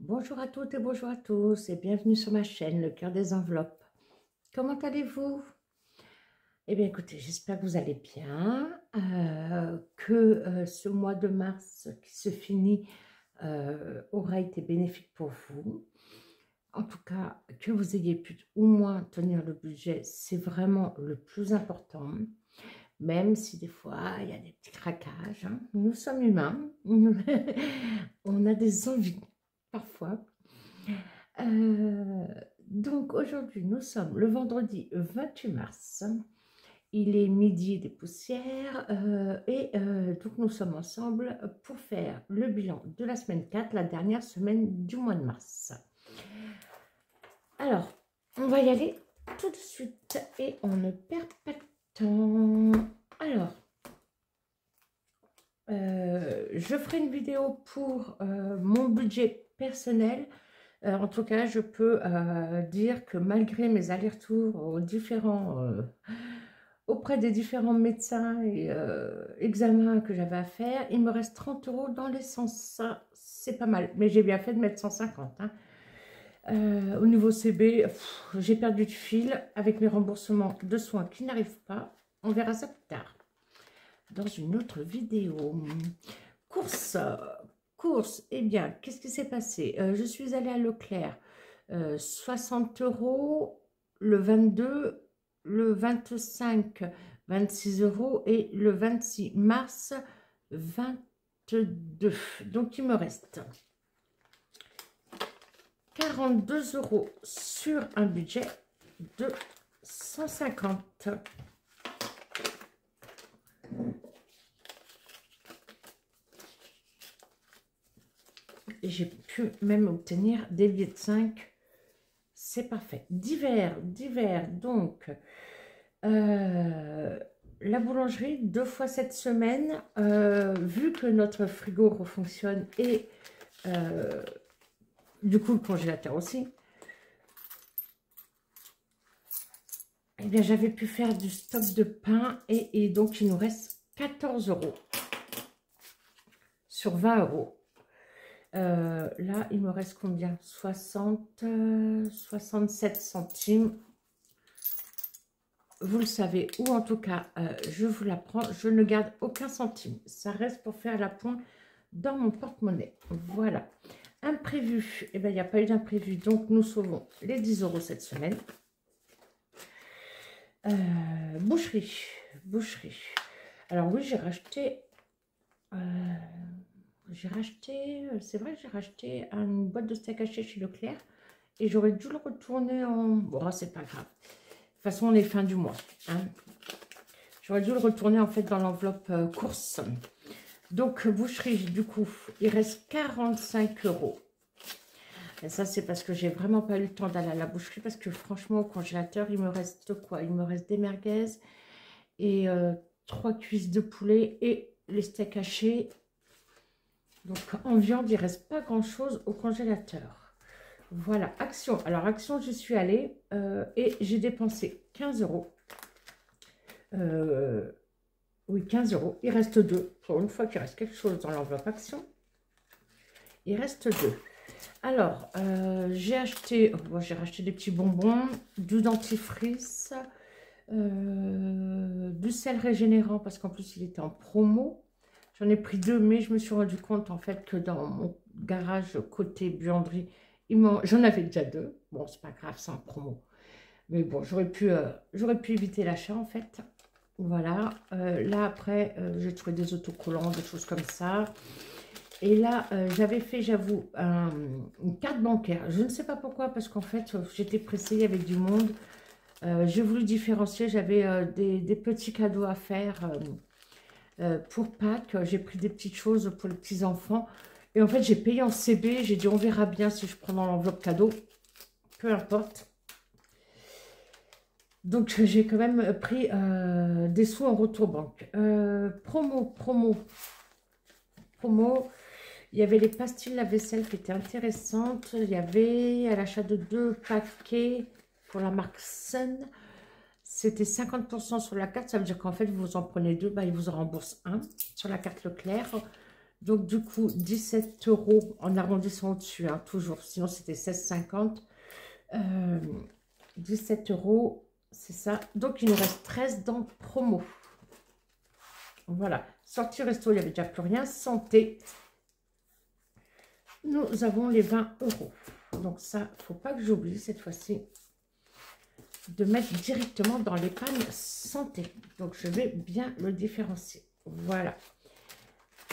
Bonjour à toutes et bonjour à tous et bienvenue sur ma chaîne Le Cœur des Enveloppes. Comment allez-vous? Eh bien écoutez, j'espère que vous allez bien, que ce mois de mars qui se finit aura été bénéfique pour vous. En tout cas, que vous ayez pu au moins tenir le budget, c'est vraiment le plus important. Même si des fois, il y a des petits craquages, hein. Nous sommes humains, on a des envies parfois. Euh, donc aujourd'hui, nous sommes le vendredi 28 mars. Il est midi des poussières donc nous sommes ensemble pour faire le bilan de la semaine 4, la dernière semaine du mois de mars. Alors, on va y aller tout de suite et on ne perd pas de temps. Alors, je ferai une vidéo pour mon budget personnel. En tout cas, je peux dire que malgré mes allers-retours auprès des différents médecins et examens que j'avais à faire, il me reste 30 € dans l'essence. Ça, c'est pas mal. Mais j'ai bien fait de mettre 150. Hein. Au niveau CB, j'ai perdu du fil avec mes remboursements de soins qui n'arrivent pas. On verra ça plus tard dans une autre vidéo. Course, eh bien, qu'est-ce qui s'est passé? Je suis allée à Leclerc, 60 € le 22, le 25, 26 € et le 26 mars, 22. Donc, il me reste 42 € sur un budget de 150. J'ai pu même obtenir des billets de 5. C'est parfait. Divers. Donc, la boulangerie, 2 fois cette semaine. Vu que notre frigo refonctionne et du coup le congélateur aussi, eh bien j'avais pu faire du stock de pain et donc il nous reste 14 € sur 20 €. Là, il me reste combien? 67 centimes. Vous le savez, ou en tout cas, je vous la prends. Je ne garde aucun centime. Ça reste pour faire la pointe dans mon porte-monnaie. Voilà. Imprévu. Eh bien, il n'y a pas eu d'imprévu. Donc, nous sauvons les 10 € cette semaine. Boucherie. Alors oui, j'ai racheté... c'est vrai que j'ai racheté une boîte de steak haché chez Leclerc et j'aurais dû le retourner en... Bon, c'est pas grave. De toute façon, on est fin du mois. Hein. J'aurais dû le retourner en fait dans l'enveloppe course. Donc, boucherie, du coup, il reste 45 €. Et ça, c'est parce que j'ai vraiment pas eu le temps d'aller à la boucherie parce que franchement, au congélateur, il me reste quoi? Il me reste des merguez et 3 cuisses de poulet et les steaks hachés. Donc, en viande, il ne reste pas grand-chose au congélateur. Voilà, Action. Alors, Action, j'y suis allée et j'ai dépensé 15 €. Oui, 15 €. Il reste 2. Pour une fois qu'il reste quelque chose dans l'enveloppe Action, il reste 2. Alors, j'ai racheté des petits bonbons, du dentifrice, du sel régénérant parce qu'en plus, il était en promo. J'en ai pris 2, mais je me suis rendu compte en fait que dans mon garage côté buanderie, j'en avais déjà 2. Bon, c'est pas grave, c'est en promo. Mais bon, j'aurais pu éviter l'achat en fait. Voilà. Là, après, j'ai trouvé des autocollants, des choses comme ça. Et là, j'avais fait, j'avoue, une carte bancaire. Je ne sais pas pourquoi, parce qu'en fait, j'étais pressée avec du monde. J'ai voulu différencier. J'avais des petits cadeaux à faire. Pour Pâques, j'ai pris des petites choses pour les petits-enfants. Et en fait, j'ai payé en CB. J'ai dit, on verra bien si je prends dans l'enveloppe cadeau. Peu importe. Donc, j'ai quand même pris des sous en retour banque. Promo. Il y avait les pastilles lave-vaisselle qui étaient intéressantes. Il y avait à l'achat de 2 paquets pour la marque Sun. C'était 50% sur la carte, ça veut dire qu'en fait, vous en prenez 2, bah, ils vous en remboursent 1 sur la carte Leclerc. Donc, du coup, 17 € en arrondissant au-dessus, hein, toujours. Sinon, c'était 16,50 €. 17 €, c'est ça. Donc, il nous reste 13 dans promo. Voilà. Sortie resto, il n'y avait déjà plus rien. Santé, nous avons les 20 €. Donc, ça, il ne faut pas que j'oublie cette fois-ci de mettre directement dans l'épargne santé. Donc, je vais bien le différencier. Voilà.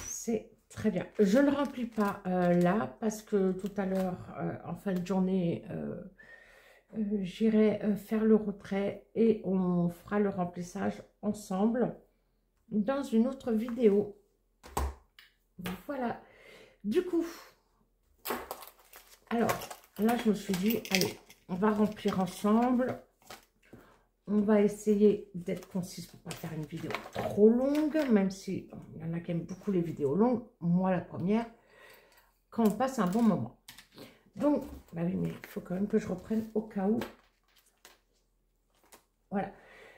C'est très bien. Je ne remplis pas là parce que tout à l'heure, en fin de journée, j'irai faire le retrait et on fera le remplissage ensemble dans une autre vidéo. Voilà. Du coup, alors là, je me suis dit, allez, on va remplir ensemble. On va essayer d'être concise pour ne pas faire une vidéo trop longue, même si il y en a qui aiment beaucoup les vidéos longues. Moi, la première, quand on passe un bon moment. Donc, bah oui, mais il faut quand même que je reprenne au cas où. Voilà.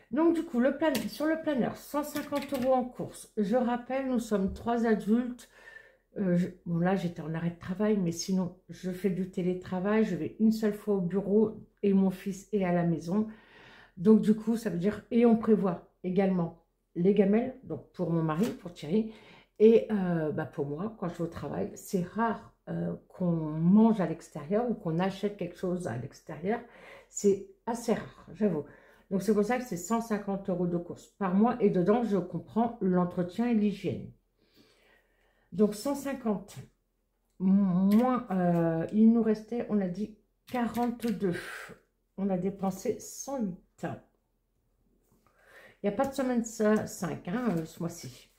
Donc, du coup, sur le planeur, 150 € en course. Je rappelle, nous sommes 3 adultes. Bon, là, j'étais en arrêt de travail, mais sinon, je fais du télétravail. Je vais une seule fois au bureau et mon fils est à la maison. Donc, du coup, ça veut dire, et on prévoit également les gamelles, donc pour mon mari, pour Thierry, et bah pour moi, quand je vais au travail, c'est rare qu'on mange à l'extérieur ou qu'on achète quelque chose à l'extérieur. C'est assez rare, j'avoue. Donc, c'est pour ça que c'est 150 € de course par mois, et dedans, je comprends l'entretien et l'hygiène. Donc, 150 moins, il nous restait, on a dit 42. On a dépensé 108. Il n'y a pas de semaine 5 hein, ce mois-ci.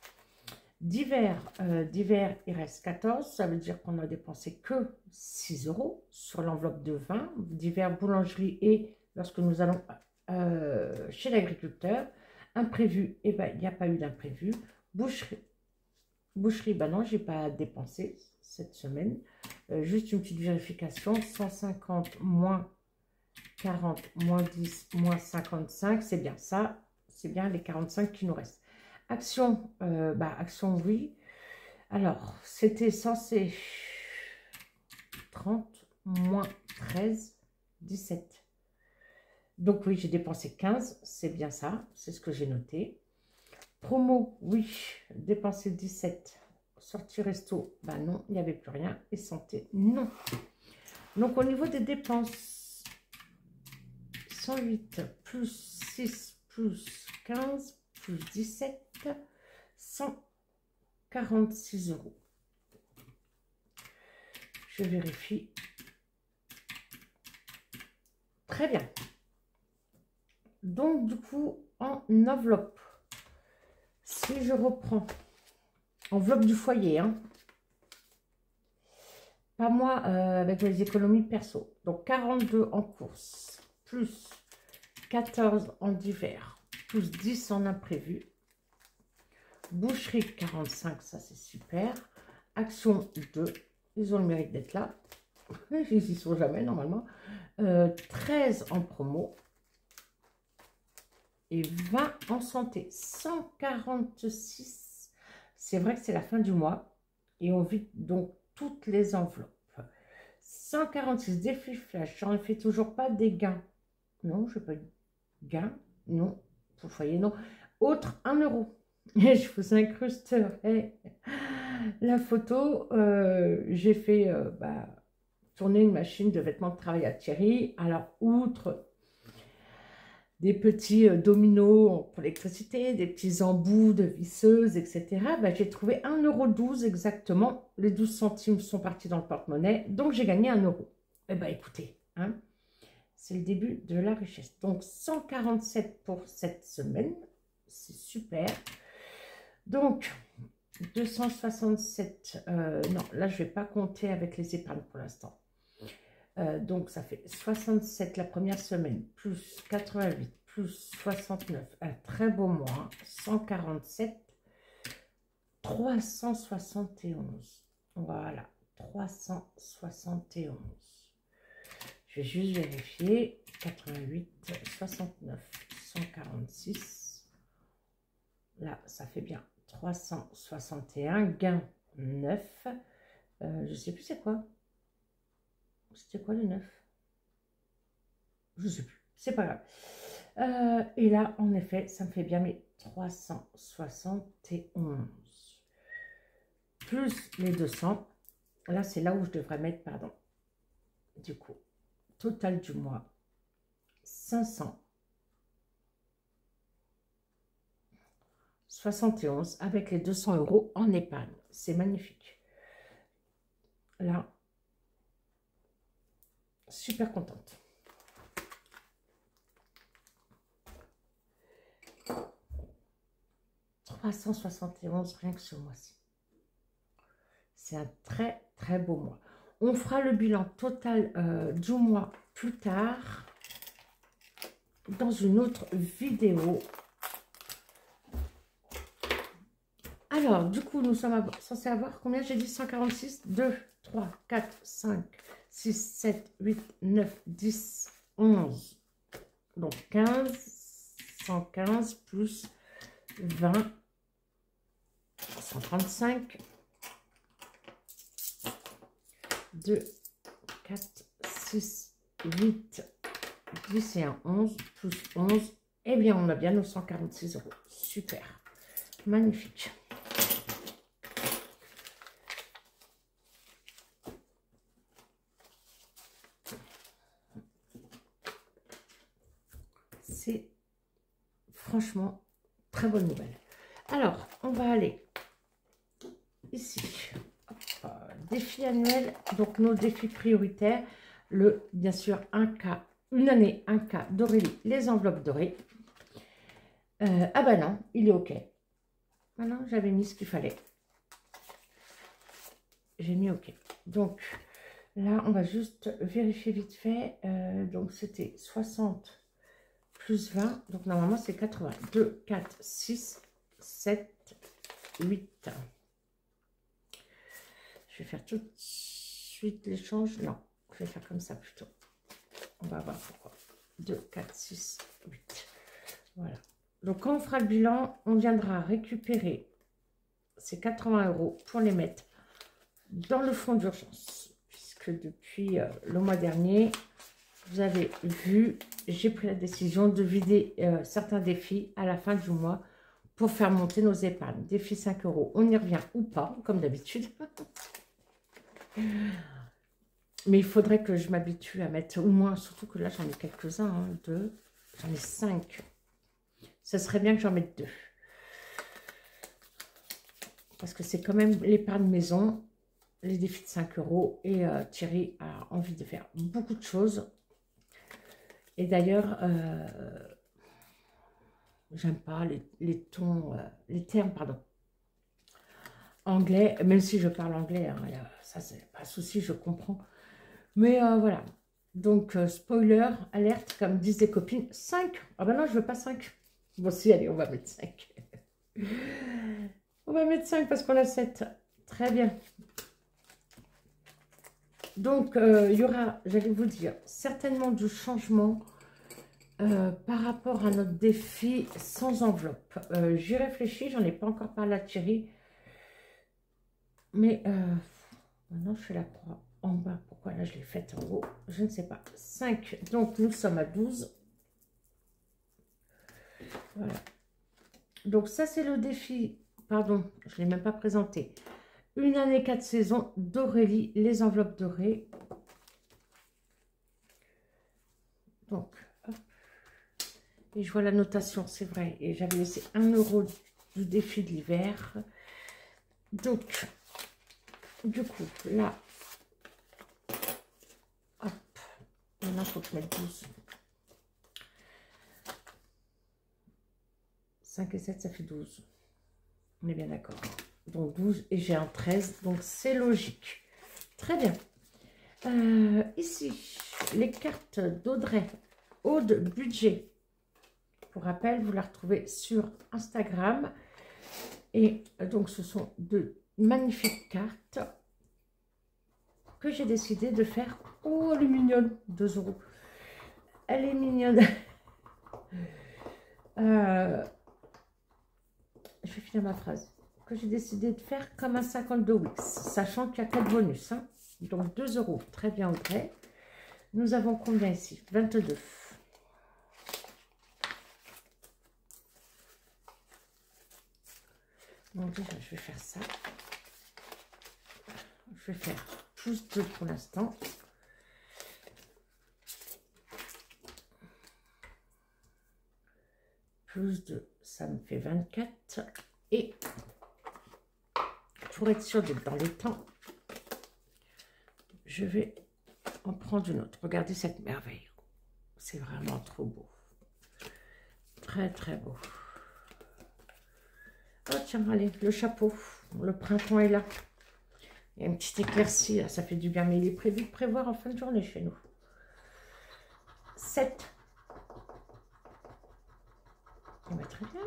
D'hiver, il reste 14. Ça veut dire qu'on n'a dépensé que 6 € sur l'enveloppe de 20. D'hiver, boulangerie et lorsque nous allons chez l'agriculteur. Imprévu, eh ben, il n'y a pas eu d'imprévu. Boucherie, ben non, je n'ai pas dépensé cette semaine. Juste une petite vérification. 150 moins 40, moins 10, moins 55, c'est bien ça. C'est bien les 45 qui nous restent. Action, action, oui. Alors, c'était censé 30, moins 13, 17. Donc oui, j'ai dépensé 15, c'est bien ça. C'est ce que j'ai noté. Promo, oui, dépensé 17. Sortie resto, bah non, il n'y avait plus rien. Et santé, non. Donc au niveau des dépenses, 108 plus 6 plus 15 plus 17, 146 €. Je vérifie. Très bien. Donc, du coup, en enveloppe, si je reprends, enveloppe du foyer, hein, pas moi, avec les économies perso. Donc, 42 en course, plus 14 en divers, plus 10 en imprévu. Boucherie 45, ça c'est super. Action 2, ils ont le mérite d'être là. Ils n'y sont jamais normalement. 13 en promo. Et 20 en santé. 146. C'est vrai que c'est la fin du mois. Et on vide donc toutes les enveloppes. 146 défi flash. J'en fais toujours pas des gains. Non, je n'ai pas eu gain. Non. Pour le foyer, non. Autre, 1 €. Et je vous incrusterai la photo. J'ai fait tourner une machine de vêtements de travail à Thierry. Alors, outre des petits dominos pour l'électricité, des petits embouts de visseuses, etc., j'ai trouvé 1,12 € exactement. Les 12 centimes sont partis dans le porte-monnaie. Donc, j'ai gagné 1 €. Eh bien, écoutez, hein, c'est le début de la richesse. Donc, 147 pour cette semaine. C'est super. Donc, 267, non, là, je ne vais pas compter avec les épargnes pour l'instant. Donc, ça fait 67 la première semaine, plus 88, plus 69, un très beau mois, 147, 371. Voilà, 371. Je vais juste vérifier. 88, 69, 146. Là, ça fait bien 361 gains. 9. Je sais plus c'est quoi. C'était quoi le 9? Je sais plus. C'est pas grave. Et là, en effet, ça me fait bien mes 371. Plus les 200. Là, c'est là où je devrais mettre, pardon. Du coup, total du mois, 571 avec les 200 € en épargne. C'est magnifique. Là, super contente. « 371 rien que ce mois-ci. C'est un très, très beau mois. On fera le bilan total du mois plus tard dans une autre vidéo. Alors, du coup, nous sommes censés avoir combien? J'ai dit 146, 2, 3, 4, 5, 6, 7, 8, 9, 10, 11. Donc 15, 115 plus 20, 135, 2, 4, 6, 8, 10 et 1, 11, plus 11. Eh bien, on a bien nos 146 €. Super. Magnifique. C'est franchement très bonne nouvelle. Alors, on va aller ici. Hop, défi annuel, donc nos défis prioritaires. Bien sûr, une année, 1K d'Aurélie, les enveloppes dorées. Ah bah non, il est OK. Ah non, j'avais mis ce qu'il fallait. J'ai mis OK. Donc, là, on va juste vérifier vite fait. Donc, c'était 60 plus 20. Donc, normalement, c'est 80. 2, 4, 6, 7, 8. Je vais faire tout de suite l'échange. Non, je vais faire comme ça plutôt. On va voir pourquoi. 2, 4, 6, 8. Voilà. Donc, quand on fera le bilan, on viendra récupérer ces 80 € pour les mettre dans le fonds d'urgence. Puisque depuis le mois dernier, vous avez vu, j'ai pris la décision de vider certains défis à la fin du mois pour faire monter nos épargnes. Défi 5 €, on y revient ou pas, comme d'habitude. Mais il faudrait que je m'habitue à mettre au moins, surtout que là j'en ai quelques-uns, hein, 2, j'en ai 5. Ce serait bien que j'en mette 2. Parce que c'est quand même l'épargne maison, les défis de 5 € et Thierry a envie de faire beaucoup de choses. Et d'ailleurs, j'aime pas les tons, les termes, pardon, anglais, même si je parle anglais, hein, ça c'est pas un souci, je comprends. Mais voilà, donc spoiler, alerte, comme disent les copines, 5. Ah ben non, je veux pas 5. Bon si, allez, on va mettre 5. On va mettre 5 parce qu'on a 7. Très bien. Donc, il y aura, j'allais vous dire, certainement du changement par rapport à notre défi sans enveloppe. J'y réfléchis, j'en ai pas encore parlé à Thierry. Mais maintenant, je fais la croix en bas. Pourquoi là, je l'ai faite en haut? Je ne sais pas. 5, donc nous sommes à 12. Voilà. Donc, ça, c'est le défi. Pardon, je ne l'ai même pas présenté. Une année, 4 saisons d'Aurélie, les enveloppes dorées. Donc, hop. Et je vois la notation, c'est vrai. Et j'avais laissé 1 € du défi de l'hiver. Donc, du coup, là, hop. Maintenant, il faut que je mette 12. 5 et 7, ça fait 12. On est bien d'accord. Donc 12 et j'ai un 13, donc c'est logique. Très bien. Ici, les cartes d'Audrey, Aude Budget. Pour rappel, vous la retrouvez sur Instagram. Et donc, ce sont de magnifiques cartes que j'ai décidé de faire. Oh, elle est mignonne, 2 €. Elle est mignonne. Je vais finir ma phrase. que j'ai décidé de faire comme un 52 Wix, sachant qu'il y a 4 bonus. Hein. Donc 2 €. Très bien, Audrey. Nous avons combien ici? 22. Donc déjà, je vais faire ça. Je vais faire plus 2 pour l'instant. Plus 2, ça me fait 24. Et pour être sûr d'être dans les temps, je vais en prendre une autre. Regardez cette merveille. C'est vraiment trop beau. Très, très beau. Oh tiens, allez, le chapeau. Le printemps est là. Il y a une petite éclaircie, là, ça fait du bien. Mais il est prévu de prévoir en fin de journée chez nous. 7. Eh bien, très bien.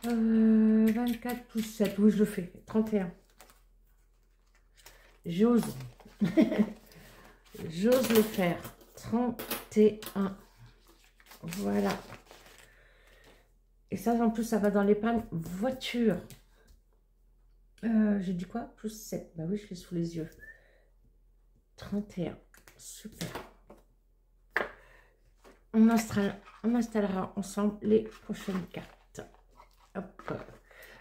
24 plus 7, oui, je le fais. 31. J'ose. J'ose le faire. 31. Voilà. Et ça, en plus, ça va dans l'épargne voiture. J'ai dit quoi? Plus 7. Bah oui, je l'ai sous les yeux. 31. Super. On installera ensemble les prochaines cartes. Hop.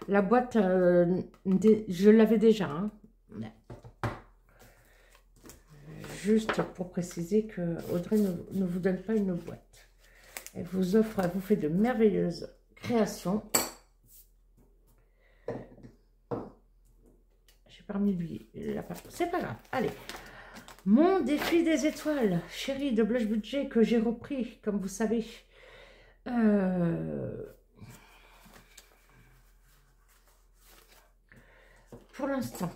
La boîte, je l'avais déjà. Hein. Juste pour préciser que Audrey ne vous donne pas une boîte. Elle vous offre, elle vous fait de merveilleuses créations. J'ai pas remis lui. C'est pas grave. Allez. Mon défi des étoiles, chérie, de Blush Budget, que j'ai repris, comme vous savez. Pour l'instant,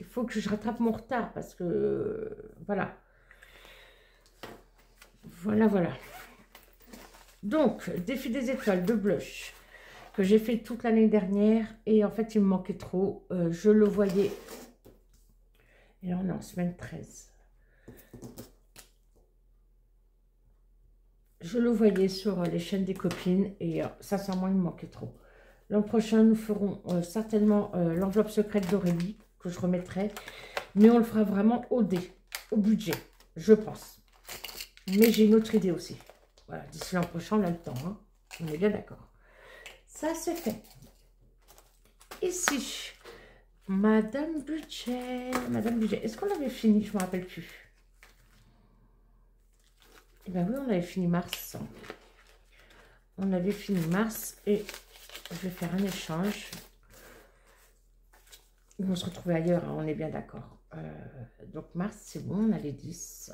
il faut que je rattrape mon retard parce que, voilà. Voilà. Donc, défi des étoiles de blush que j'ai fait toute l'année dernière. Et en fait, il me manquait trop. Je le voyais. Et là, on est en semaine 13. Je le voyais sur les chaînes des copines. Et sincèrement, il me manquait trop. L'an prochain, nous ferons certainement l'enveloppe secrète d'Aurélie, que je remettrai. Mais on le fera vraiment au budget, je pense. Mais j'ai une autre idée aussi. Voilà, d'ici l'an prochain, on a le temps. Hein. On est bien d'accord. Ça, c'est fait. Ici, Madame Budget. Madame Budget. Est-ce qu'on avait fini? Je ne me rappelle plus. Eh bien oui, on avait fini mars. On avait fini mars et je vais faire un échange. Ils vont se retrouver ailleurs, hein, on est bien d'accord. Donc mars, c'est bon, on a les 10.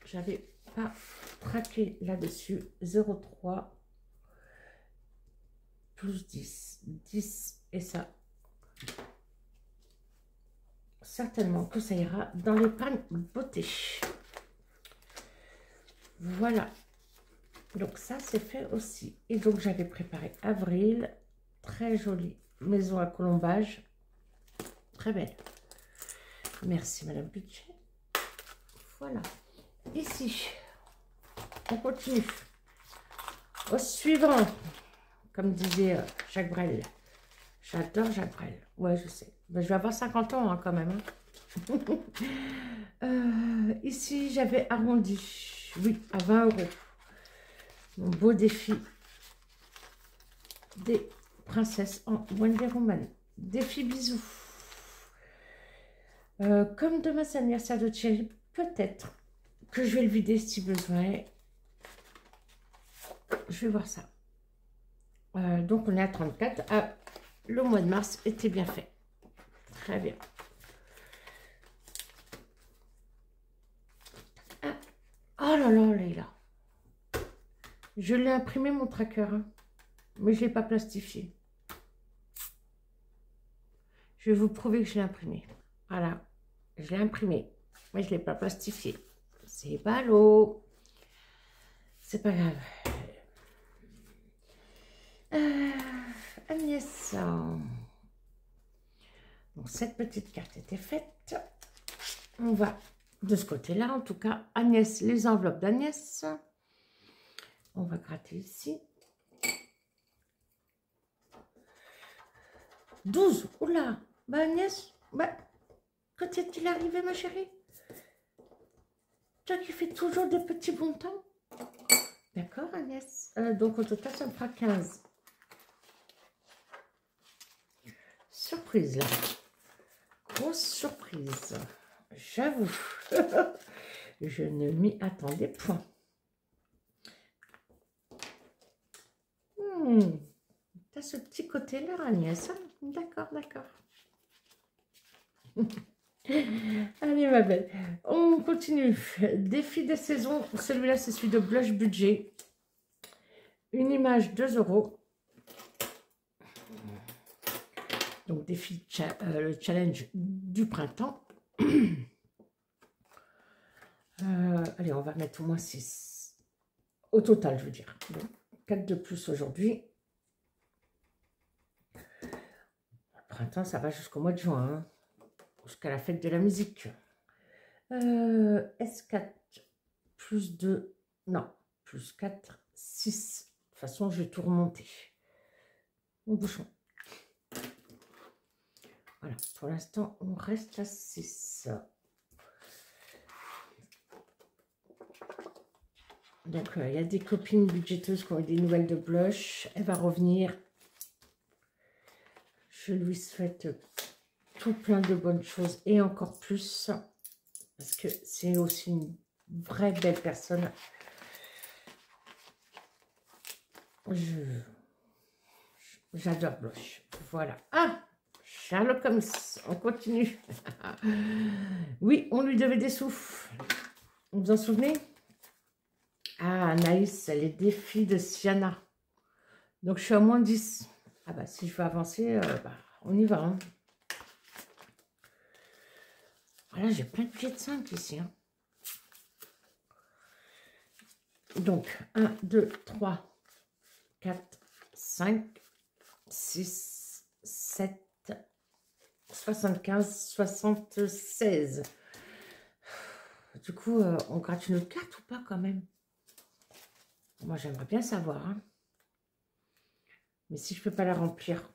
J'avais pas traqué là-dessus. 0,3 plus 10. 10 et ça. Certainement que ça ira dans l'épargne beauté. Voilà. Donc ça, c'est fait aussi. Et donc, j'avais préparé avril. Très jolie maison à colombage. Très belle. Merci, Madame Budget. Voilà. Ici, on continue. Au suivant, comme disait Jacques Brel. J'adore Jacques Brel. Ouais, je sais. Ben, je vais avoir 50 ans hein, quand même. Hein. Ici, j'avais arrondi. Oui, à 20 €. Mon beau défi des princesses en Wonder Woman. Défi bisous. Comme demain c'est l'anniversaire de Thierry, peut-être que je vais le vider si besoin. Je vais voir ça. Donc on est à 34. Ah, le mois de mars était bien fait. Très bien. Ah. Oh là là, Leïla. Je l'ai imprimé mon tracker, hein, mais je ne l'ai pas plastifié. Je vais vous prouver que je l'ai imprimé. Voilà, je l'ai imprimé, mais je ne l'ai pas plastifié. C'est ballot. C'est pas grave. Agnès. Donc, cette petite carte était faite. On va de ce côté-là, en tout cas, Agnès, les enveloppes d'Agnès. On va gratter ici. 12. Oula, bah Agnès, bah, quand est-il arrivé, ma chérie? Toi qui fais toujours des petits bons temps. D'accord, Agnès. Donc, au total, ça me fera 15. Surprise, là. Grosse surprise. J'avoue. Je ne m'y attendais point. T'as ce petit côté-là, Agnès. Hein? D'accord, d'accord. Allez, ma belle. On continue. Défi des saisons. Celui-là, c'est celui de Blush Budget. Une image, 2 €. Donc, défi, le challenge du printemps. Allez, on va mettre au moins 6. Au total, je veux dire. Donc, 4 de plus aujourd'hui. Le printemps, ça va jusqu'au mois de juin. Hein, jusqu'à la fête de la musique. S4 plus 2. Non, plus 4, 6. De toute façon, je vais tout remonter. Mon bouchon. Voilà, pour l'instant, on reste à 6. Donc, il y a des copines budgéteuses qui ont eu des nouvelles de blush. Elle va revenir. Je lui souhaite tout plein de bonnes choses et encore plus. Parce que c'est aussi une vraie belle personne. J'adore blush. Voilà. Ah, Sherlock Holmes, on continue. Oui, on lui devait des sous. Vous vous en souvenez? Ah, Anaïs, les défis de Siana. Donc, je suis à moins 10. Ah bah, si je veux avancer, on y va. Hein. Voilà, j'ai plein de pieds de 5 ici. Hein. Donc, 1, 2, 3, 4, 5, 6, 7, 75, 76. Du coup, on gratte une autre carte ou pas quand même? Moi, j'aimerais bien savoir. Hein. Mais si je ne peux pas la remplir.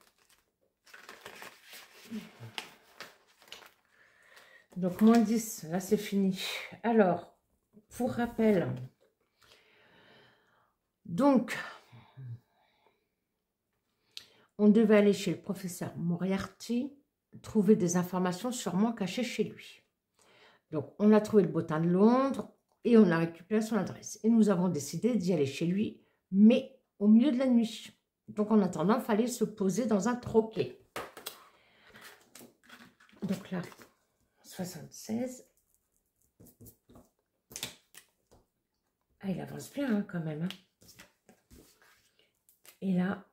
Donc, moins 10. Là, c'est fini. Alors, pour rappel. Donc, on devait aller chez le professeur Moriarty, trouver des informations sûrement cachées chez lui. Donc, on a trouvé le bottin de Londres et on a récupéré son adresse. Et nous avons décidé d'y aller chez lui, mais au milieu de la nuit. Donc, en attendant, il fallait se poser dans un troquet. Donc là, 76. Ah, il avance bien hein, quand même. Hein. Et là,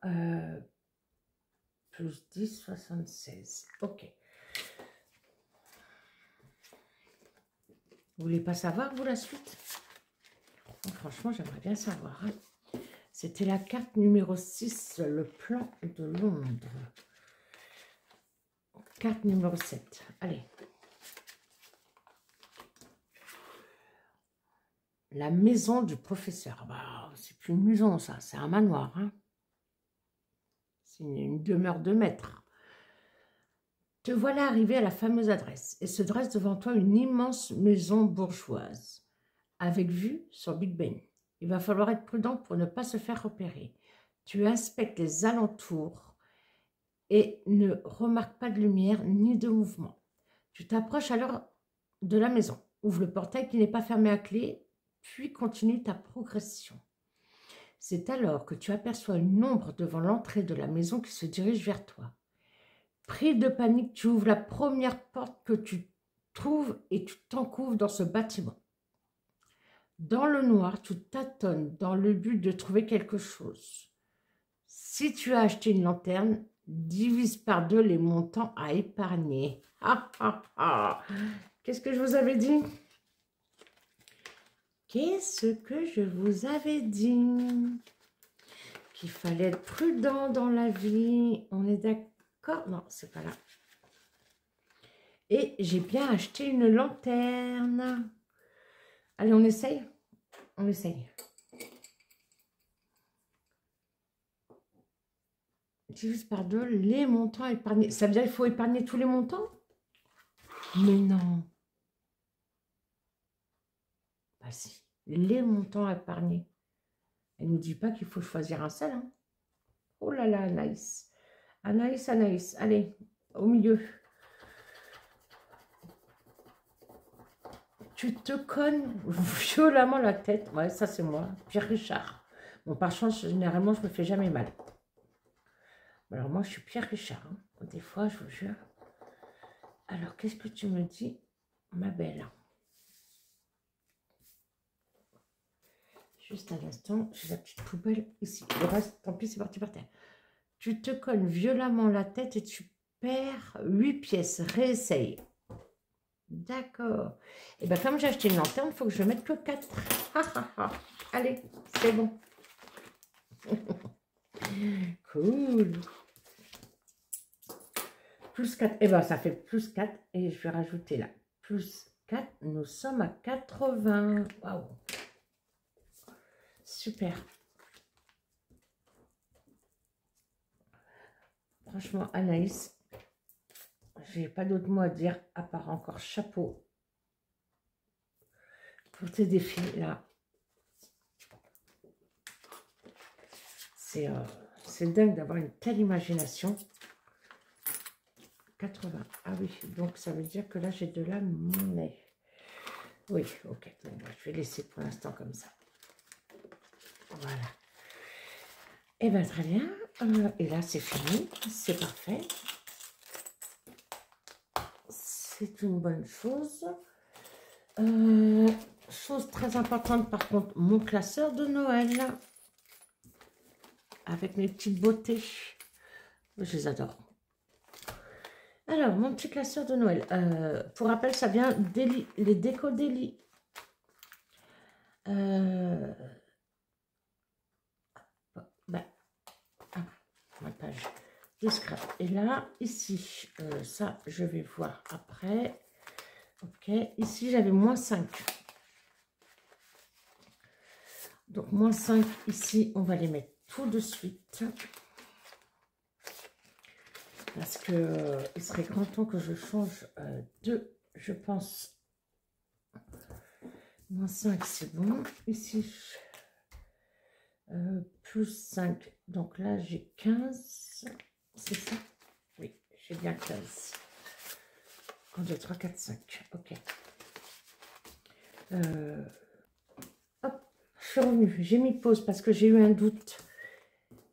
plus 10, 76. Ok. Vous voulez pas savoir, vous, la suite? Oh, franchement, j'aimerais bien savoir. Hein. C'était la carte numéro 6, le plan de Londres. Carte numéro 7. Allez. La maison du professeur. Bah, c'est plus une maison, ça. C'est un manoir. Hein. C'est une demeure de maître. Te voilà arrivé à la fameuse adresse et se dresse devant toi une immense maison bourgeoise avec vue sur Big Ben. Il va falloir être prudent pour ne pas se faire repérer. Tu inspectes les alentours et ne remarques pas de lumière ni de mouvement. Tu t'approches alors de la maison. Ouvre le portail qui n'est pas fermé à clé, puis continue ta progression. C'est alors que tu aperçois une ombre devant l'entrée de la maison qui se dirige vers toi. Pris de panique, tu ouvres la première porte que tu trouves et tu t'encouvres dans ce bâtiment. Dans le noir, tu tâtonnes dans le but de trouver quelque chose. Si tu as acheté une lanterne, divise par 2 les montants à épargner. Ah, ah, ah. Qu'est-ce que je vous avais dit? Qu'est-ce que je vous avais dit? Qu'il fallait être prudent dans la vie. On est d'accord? Non, c'est pas là. Et j'ai bien acheté une lanterne. Allez, on essaye? On essaye. Divise par 2 les montants épargnés. Ça veut dire qu'il faut épargner tous les montants? Mais non. Bah si, les montants épargnés. Elle ne nous dit pas qu'il faut choisir un seul. Hein. Oh là là, Anaïs. Anaïs, Anaïs. Allez, au milieu. Tu te cognes violemment la tête. Ouais, ça c'est moi. Pierre Richard. Bon, par chance, généralement, je me fais jamais mal. Alors moi, je suis Pierre Richard. Hein. Des fois, je vous jure. Alors, qu'est-ce que tu me dis, ma belle? Juste un instant, j'ai la petite poubelle ici. Le reste, tant pis, c'est parti par terre. Tu te cognes violemment la tête et tu perds 8 pièces. Réessaye. D'accord. Et bien, comme j'ai acheté une lanterne, il faut que je mette que 4. Allez, c'est bon. Cool. Plus 4. Et bien, ça fait plus 4. Et je vais rajouter là. Plus 4. Nous sommes à 80. Waouh. Super. Franchement, Anaïs, j'ai pas d'autre mot à dire à part encore chapeau pour tes défis là. C'est dingue d'avoir une telle imagination. 80. Ah oui, donc ça veut dire que là j'ai de la monnaie. Oui, ok. Bon, je vais laisser pour l'instant comme ça. Voilà. Et bien très bien. Et là c'est fini. C'est parfait. C'est une bonne chose. Chose très importante par contre, mon classeur de Noël. Avec mes petites beautés. Je les adore. Alors, mon petit classeur de Noël. Pour rappel, ça vient d'Eli, les décos d'Eli. Ma page de scrap. Et là, ici, ça, je vais voir après. Ok, ici, j'avais moins 5. Donc, moins 5, ici, on va les mettre tout de suite. Parce que il serait grand temps que je change de, je pense. Moins 5, c'est bon. Ici, plus 5. Donc là, j'ai 15. C'est ça? Oui, j'ai bien 15. 1, 2, 3, 4, 5. Ok. Hop, je suis revenue. J'ai mis pause parce que j'ai eu un doute.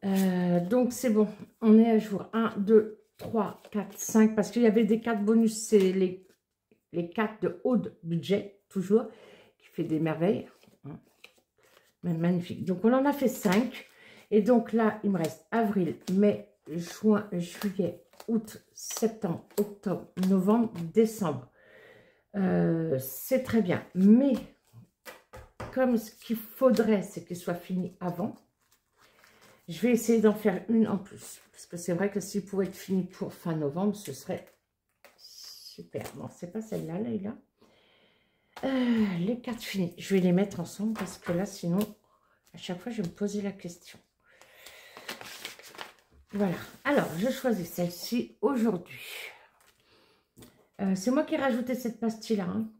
Donc, c'est bon. On est à jour. 1, 2, 3, 4, 5. Parce qu'il y avait des cartes bonus. C'est les cartes de haut budget, toujours, qui fait des merveilles. Magnifique. Donc, on en a fait 5. Et donc, là, il me reste avril, mai, juin, juillet, août, septembre, octobre, novembre, décembre. C'est très bien. Mais, comme ce qu'il faudrait, c'est qu'il soit fini avant, je vais essayer d'en faire une en plus. Parce que c'est vrai que s'il pouvait être fini pour fin novembre, ce serait super. Bon, c'est pas celle-là, là. Les cartes finies. Je vais les mettre ensemble parce que là, sinon, à chaque fois, je vais me poser la question. Voilà. Alors, je choisis celle-ci aujourd'hui. C'est moi qui ai rajouté cette pastille-là. Hein.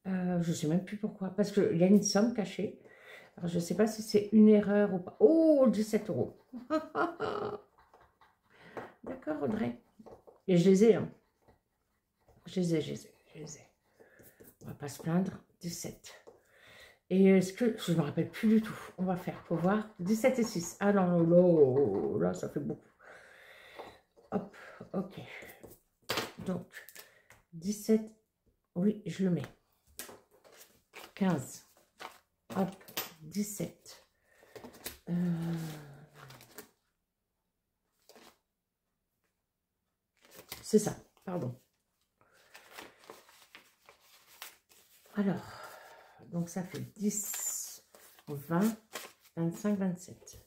Je ne sais même plus pourquoi. Parce qu'il y a une somme cachée. Alors, je ne sais pas si c'est une erreur ou pas. Oh, 17 €. D'accord, Audrey. Et je les ai. Hein. Je les ai. On va pas se plaindre. 17. Et est-ce que... Je ne me rappelle plus du tout. On va faire pour voir. 17 et 6. Ah non, là, ça fait beaucoup. Hop, ok. Donc, 17. Oui, je le mets. 15. Hop, 17. C'est ça, pardon. Alors, donc ça fait 10, 20, 25, 27.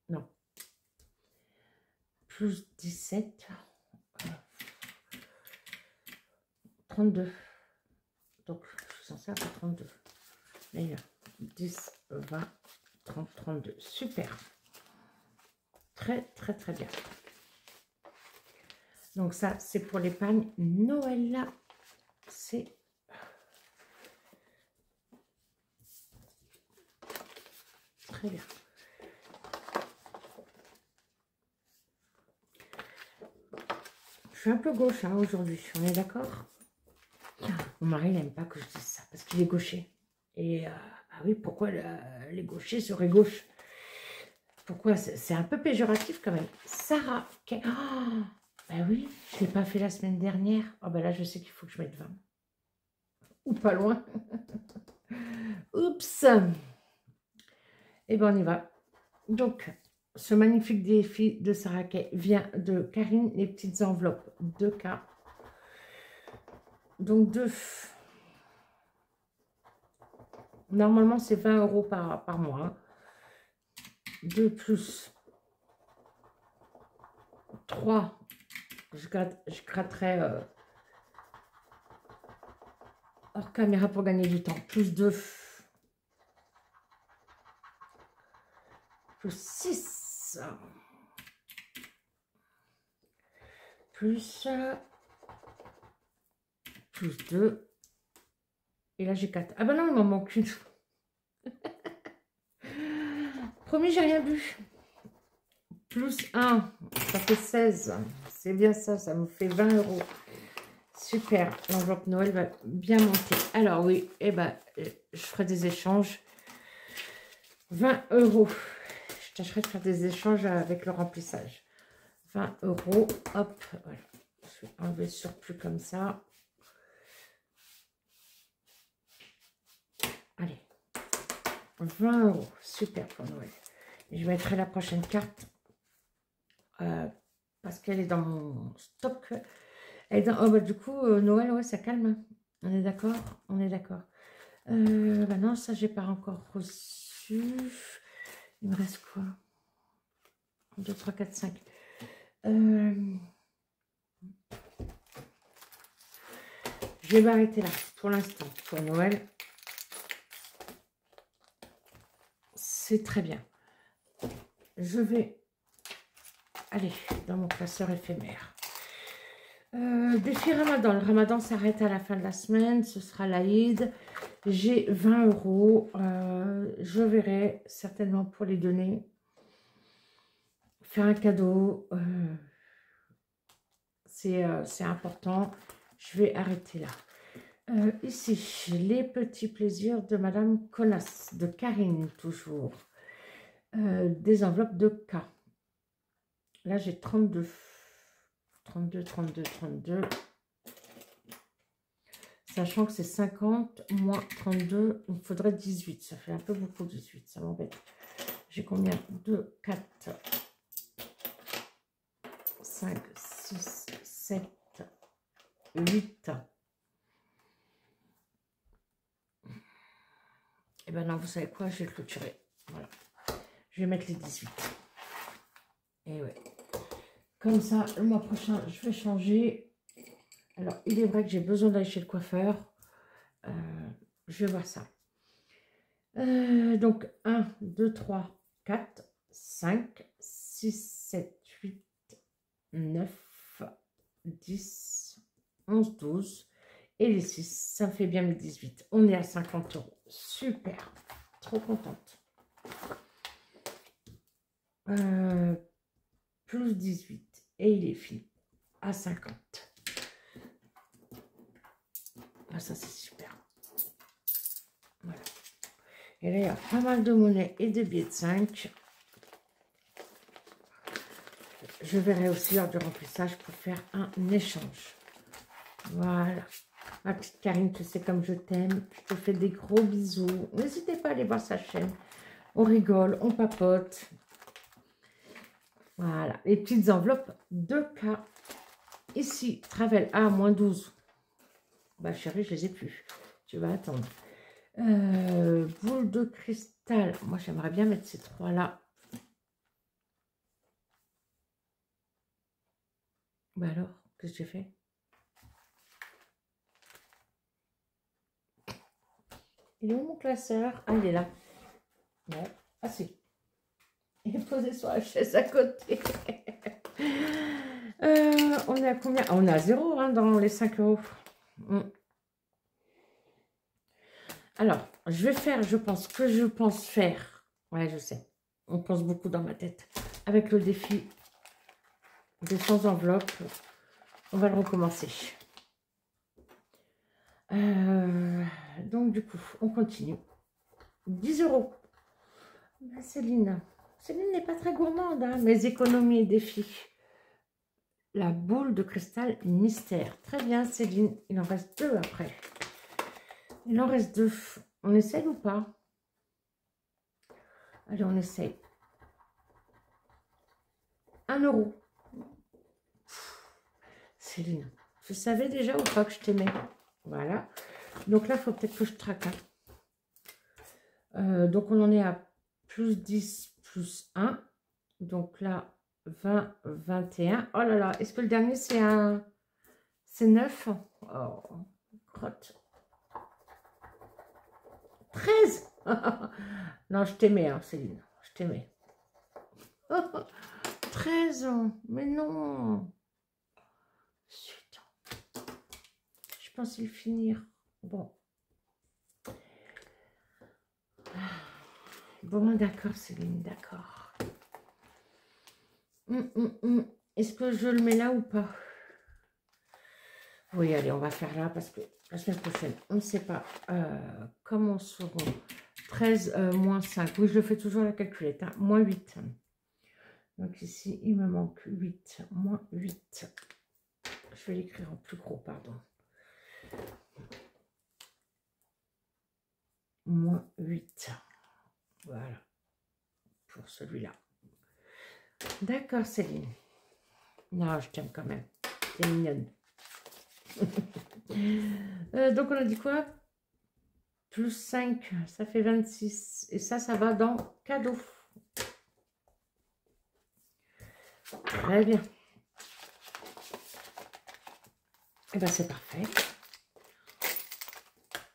Non. Plus 17. 32. Donc, je suis censée avoir 32. Là, il y a 10, 20, 30, 32. Super. Très, très, très bien. Donc, ça, c'est pour l'épargne Noël. Là, c'est... Très bien. Je suis un peu gauche hein, aujourd'hui, on est d'accord? Mon mari n'aime pas que je dise ça, parce qu'il est gaucher. Et, ah oui, pourquoi les gauchers seraient gauches? Pourquoi? C'est un peu péjoratif quand même. Sarah, oh, ben oui, je ne l'ai pas fait la semaine dernière. Oh ben là, je sais qu'il faut que je mette 20. Ou pas loin. Oups. Et ben on y va. Donc, ce magnifique défi de Sarah Kay vient de Karine, les petites enveloppes 2K. Donc 2. Normalement, c'est 20 € par mois. 2 plus 3. Je gratterai hors caméra pour gagner du temps. Plus 2. Plus 6. Plus 2. Et là, j'ai 4. Ah ben non, il m'en manque une. Promis, j'ai rien bu. Plus 1, ça fait 16. C'est bien ça, ça me fait 20 €. Super, l'enveloppe Noël va bien monter. Alors oui, eh ben, je ferai des échanges. 20 €. Je tâcherai de faire des échanges avec le remplissage. 20 €, hop, voilà. Je vais enlever le surplus comme ça. Allez, 20 €, super pour Noël. Et je mettrai la prochaine carte parce qu'elle est dans mon stock. Elle est dans... Oh, bah, du coup, Noël, ouais, ça calme. On est d'accord? On est d'accord. Bah non, ça, j'ai pas encore reçu. Il me reste quoi? 2, 3, 4, 5. Je vais m'arrêter là pour l'instant. Pour Noël, c'est très bien. Je vais aller dans mon classeur éphémère. Défi Ramadan. Le Ramadan s'arrête à la fin de la semaine. Ce sera l'Aïd. J'ai 20 €. Je verrai certainement pour les donner. Faire un cadeau. C'est important. Je vais arrêter là. Ici, les petits plaisirs de Madame Connasse, de Karine toujours. Des enveloppes de K. Là, j'ai 32. 32, 32, 32. Sachant que c'est 50 moins 32, il me faudrait 18. Ça fait un peu beaucoup 18, ça m'embête. J'ai combien? 2, 4, 5, 6, 7, 8. Et ben non, vous savez quoi? Je vais le clôturer. Voilà. Je vais mettre les 18. Et ouais. Comme ça, le mois prochain, je vais changer. Alors, il est vrai que j'ai besoin d'aller chez le coiffeur. Je vais voir ça. Donc, 1, 2, 3, 4, 5, 6, 7, 8, 9, 10, 11, 12. Et les 6, ça me fait bien mes 18. On est à 50 €. Super. Trop contente. Plus 18. Et il est fini. À 50. Ah, ça, c'est super. Voilà. Et là, il y a pas mal de monnaie et de billets de 5. Je verrai aussi lors du remplissage pour faire un échange. Voilà. Ma petite Karine, tu sais comme je t'aime. Je te fais des gros bisous. N'hésitez pas à aller voir sa chaîne. On rigole, on papote. Voilà. Les petites enveloppes 2K. Ici, Travel A, moins 12. Bah chérie, je les ai plus. Tu vas attendre. Boule de cristal. Moi, j'aimerais bien mettre ces 3 là. Bah alors, qu'est-ce que j'ai fait? Il est où mon classeur? Ah, il est là. Non. Ah si. Il est posé sur la chaise à côté. On est à combien? Ah, on est à 0 hein, dans les 5 euros. Alors, je vais faire, je pense, que je pense faire. Ouais, je sais. On pense beaucoup dans ma tête. Avec le défi des 100 enveloppes, on va le recommencer. Donc, du coup, on continue. 10 euros. Céline. Céline n'est pas très gourmande, hein. Mes économies et défis. La boule de cristal mystère. Très bien, Céline. Il en reste 2 après. Il en reste 2. On essaye ou pas? Allez, on essaye. 1 euro. Céline, tu savais déjà ou pas que je t'aimais? Voilà. Donc là, il faut peut-être que je traque. Hein. Donc, on en est à plus 10, plus 1. Donc là, 20, 21. Oh là là, est-ce que le dernier, c'est un... C'est 9? Oh, crotte. 13. Non, je t'aimais, hein, Céline. Je t'aimais. 13 ans. Mais non. Putain. Je pensais le finir. Bon. Bon, d'accord, Céline, d'accord. Est-ce que je le mets là ou pas? Oui, allez, on va faire là parce que la semaine prochaine, on ne sait pas comment seront 13 moins 5. Oui, je le fais toujours à la calculette. Hein, moins 8. Donc ici, il me manque 8. Moins 8. Je vais l'écrire en plus gros, pardon. Moins 8. Voilà. Pour celui-là. D'accord, Céline. Non, je t'aime quand même. T'es mignonne. Donc, on a dit quoi? Plus 5, ça fait 26. Et ça va dans cadeau. Très bien. Et bien, c'est parfait.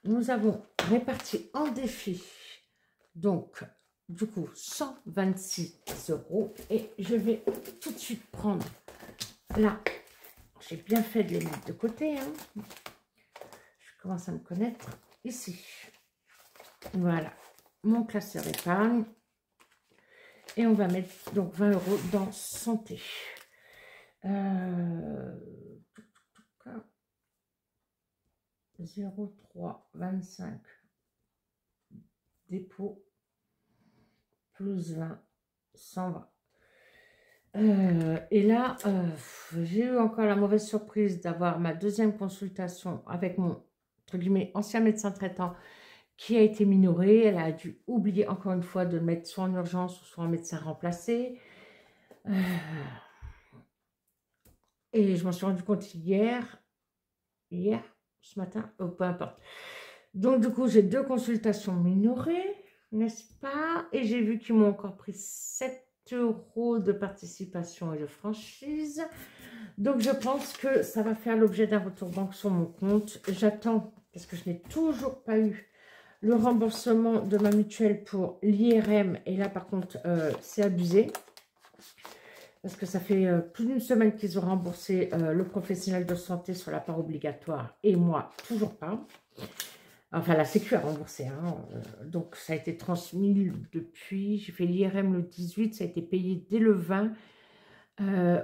Nous avons réparti en défi. Donc, du coup, 126 euros. Et je vais tout de suite prendre là. J'ai bien fait de les mettre de côté. Hein. Je commence à me connaître ici. Voilà. Mon classeur épargne. Et on va mettre donc 20 euros dans santé. 0,3, 25. Dépôt. Plus 20, 120. Et là, j'ai eu encore la mauvaise surprise d'avoir ma deuxième consultation avec mon, entre guillemets, ancien médecin traitant qui a été minorée. Elle a dû oublier encore une fois de le mettre soit en urgence ou soit en médecin remplacé. Et je m'en suis rendu compte hier, ce matin, peu importe. Donc du coup, j'ai 2 consultations minorées, n'est-ce pas? Et j'ai vu qu'ils m'ont encore pris 7 euros de participation et de franchise. Donc je pense que ça va faire l'objet d'un retour banque sur mon compte. J'attends, parce que je n'ai toujours pas eu le remboursement de ma mutuelle pour l'IRM. Et là, par contre, c'est abusé. Parce que ça fait plus d'une semaine qu'ils ont remboursé le professionnel de santé sur la part obligatoire. Et moi, toujours pas. Enfin, la Sécu a remboursé. Hein, donc, ça a été transmis depuis. J'ai fait l'IRM le 18. Ça a été payé dès le 20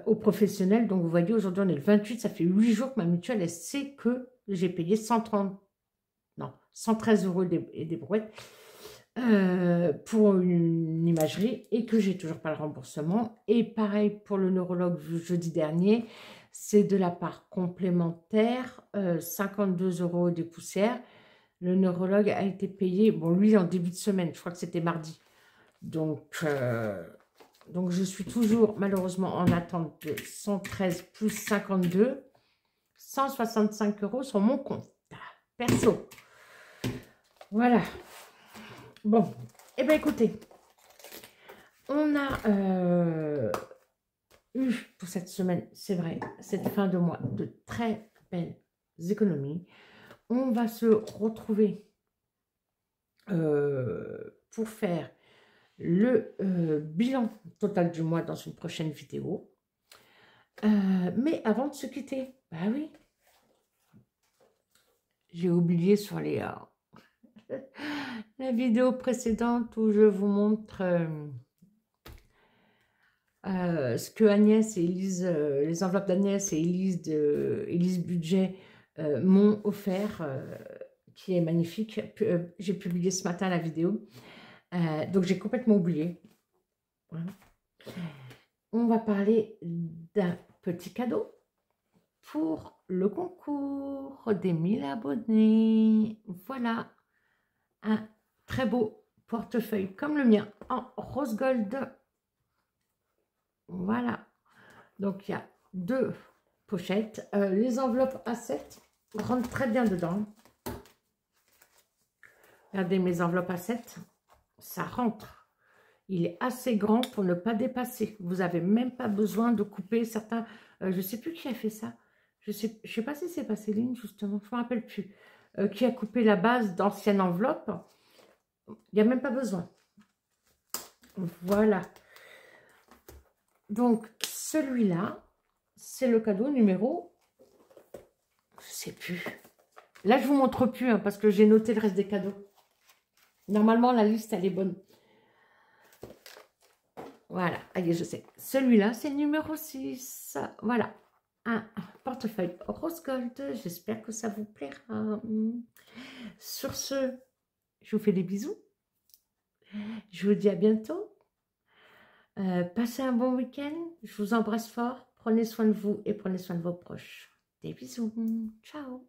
au professionnel. Donc, vous voyez, aujourd'hui, on est le 28. Ça fait 8 jours que ma mutuelle, elle sait que j'ai payé 113 euros et des brouettes. Pour une imagerie et que j'ai toujours pas le remboursement. Et pareil pour le neurologue jeudi dernier, c'est de la part complémentaire, 52 euros des poussières. Le neurologue a été payé, bon lui en début de semaine, je crois que c'était mardi. Donc je suis toujours malheureusement en attente de 113 plus 52, 165 euros sur mon compte perso. Voilà. Bon, eh bien écoutez, on a eu pour cette semaine, c'est vrai, cette fin de mois, de très belles économies. On va se retrouver pour faire le bilan total du mois dans une prochaine vidéo. Mais avant de se quitter, bah oui, j'ai oublié sur les la vidéo précédente où je vous montre ce que Agnès et Élise, les enveloppes d'Agnès et Élise de Élise Budget m'ont offert, qui est magnifique. J'ai publié ce matin la vidéo, donc j'ai complètement oublié. Voilà. On va parler d'un petit cadeau pour le concours des 1000 abonnés. Voilà, un très beau portefeuille comme le mien en rose gold. Voilà, donc il y a 2 pochettes. Les enveloppes A7 rentrent très bien dedans. Regardez mes enveloppes A7, ça rentre. Il est assez grand pour ne pas dépasser. Vous n'avez même pas besoin de couper certains... je ne sais plus qui a fait ça. Je sais pas si c'est pas Céline, justement. Je ne me rappelle plus. Qui a coupé la base d'ancienne enveloppe. Il n'y a même pas besoin. Voilà. Donc, celui-là, c'est le cadeau numéro... Je ne sais plus. Là, je ne vous montre plus, hein, parce que j'ai noté le reste des cadeaux. Normalement, la liste, elle est bonne. Voilà, allez, je sais. Celui-là, c'est le numéro 6. Voilà, un portefeuille rose gold. J'espère que ça vous plaira. Sur ce, je vous fais des bisous. Je vous dis à bientôt. Passez un bon week-end. Je vous embrasse fort. Prenez soin de vous et prenez soin de vos proches. Des bisous. Ciao.